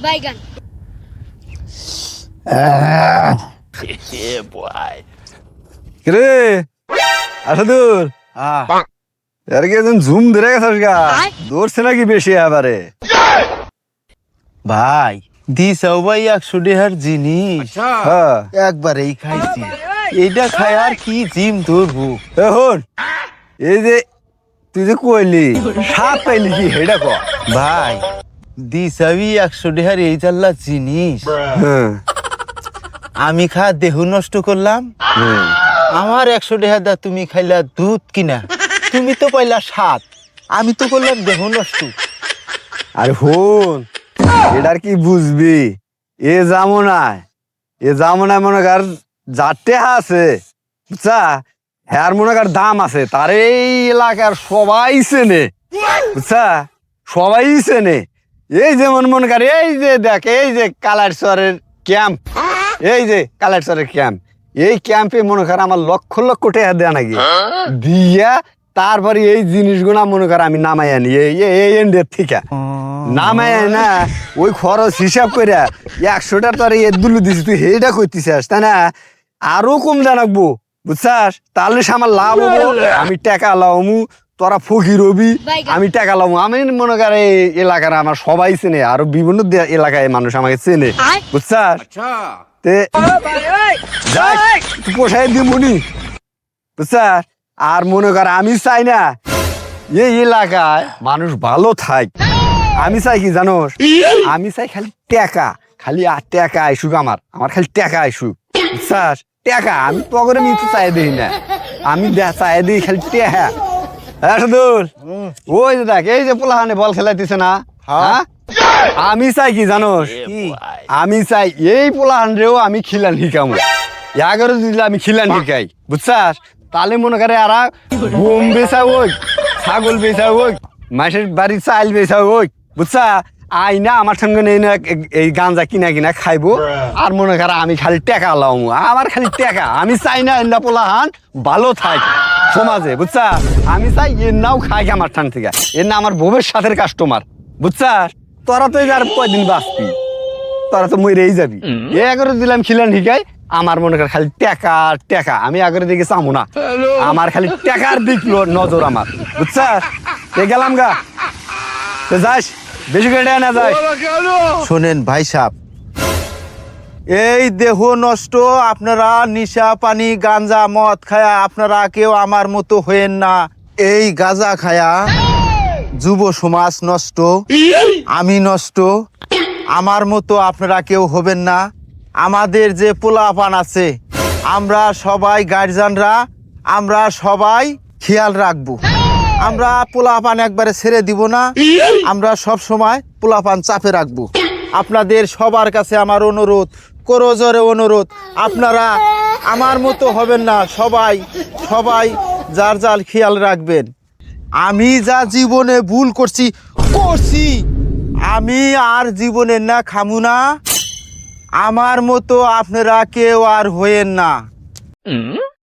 বাইগান রে আসাদুর এর কি একজন ঝুম ধরে গেছিস গা দৌড়ছে নাকি বেশি এবারে ভাই দিছাও ভাই 100 টাকার জিনিস হ্যাঁ একবারেই খাইছি। এইটা খাই আর কি জিম ধরবো। এখন এই যে তুই যে কইলি সাপ পাইলি কি হেডা ক ভাই দিছাবি 100 টাকার এই জাল্লা জিনিস হ্যাঁ আমি খা দেহ নষ্ট করলাম। আমার 100 টাকা দা তুমি খাইলা দুধ কিনা, তুমি তো পাইলা সাত, আমি তো করলাম দেহ নষ্ট। আরে হন এটার কি বুঝবি এ জামনায় মনে কর যাতে আছে বুঝছা হ্যার মনে কর দাম আছে তার এই এলাকার সবাই চেনে বুঝছা সবাই চেনে। এই যেমন মনে কর এই যে দেখ এই যে কালারচরের ক্যাম্প, এই যে কালারচরের ক্যাম্প, এই ক্যাম্পে মনে কর আমার লক্ষ লক্ষ টাকা দেয়া নাকি দিয়া তারপরে এই জিনিসগুলা মনে কর আমি নামাই আনি এই এন্ডের থেকে নামাই না ওই খরচ হিসাব করে 100টার তোর দুলু দিছি তুই সেইটা করতেছিস তাই না, আরো কম জানাকবো বুঝছাস তাহলে আমার লাভ হবো, আমি টাকা লাভমু তোরা ফকির হবি আমি টাকা লাভমু। আমি মনে কর এই এলাকার আমার সবাই চেনে আরো বিভিন্ন এলাকায় মানুষ আমাকে চেনে বুঝছাস তে তুই পোষাই দিবনি বুঝছাস। আর মনে কর আমি চাই না এই এলাকায় মানুষ ভালো থাক, আমি চাই কি জানোস আমি চাই খালি টাকা, খালি আর টাকা আইসুক আমার খালি টাকা আইসুক বুঝছাস। টাকা আমি পকেটে নিতে চাই দিই না, আমি চাই দিই খালি টাকা। ওই যে দেখ এই যে পোলাহানে বল খেলাইতেছে না, হ্যাঁ আমি চাই কি জানোস আমি চাই এই পোলাহান রেও আমি খিলান শিখামো, 11 দিলে আমি খিলান শিখাই বুঝছাস। তাহলে মনে করে আর গম বেচা হোক ছাগল বেচা হোক মাসের বাড়ির চাল বেচা হোক বুঝছা আই না আমার সঙ্গে নেই না এই গাঁজা কিনা খাইবো আর মনে কর আমি খালি টাকা লাও আমার খালি টাকা। আমি চাই না এন্ডা পোলাহান ভালো থাক সমাজে বুঝছা, আমি চাই এর নাও খাই আমার ঠান থেকে এর না আমার ভবিষ্যতের কাস্টমার বুঝছাস। তোরা তো আর কয়দিন বাঁচবি, তোরা তো মরেই যাবি। 11 দিলাম খিলান শিখাই আমার মনে কর খালি টাকা টাকা, আমি আগের দিকে চামো না, আমার খালি টাকার দিক নজর আমার বুঝছাস। গেলাম গা যাস বেশি করে না যাস। শোনেন ভাই সাহেব, এই দেহ নষ্ট আপনারা নিশা পানি গাঞ্জা মদ খায়া আপনারা কেউ আমার মতো হয়েন না। এই গাঁজা খায়া যুব সমাজ নষ্ট, আমি নষ্ট, আমার মতো আপনারা কেউ হবেন না। আমাদের যে পোলাপান আছে আমরা সবাই গার্জিয়ানরা আমরা সবাই খেয়াল রাখবো, আমরা পোলাপান একবারে ছেড়ে দিব না, আমরা সব সময় পোলাপান চাপে রাখবো। আপনাদের সবার কাছে আমার অনুরোধ, করজোরে অনুরোধ, আপনারা আমার মতো হবেন না, সবাই সবাই যার যার খেয়াল রাখবেন। আমি যা জীবনে ভুল করছি আমি আর জীবনে না খামু না, আমার মতো আপনারা কেউ আর হয়েন না।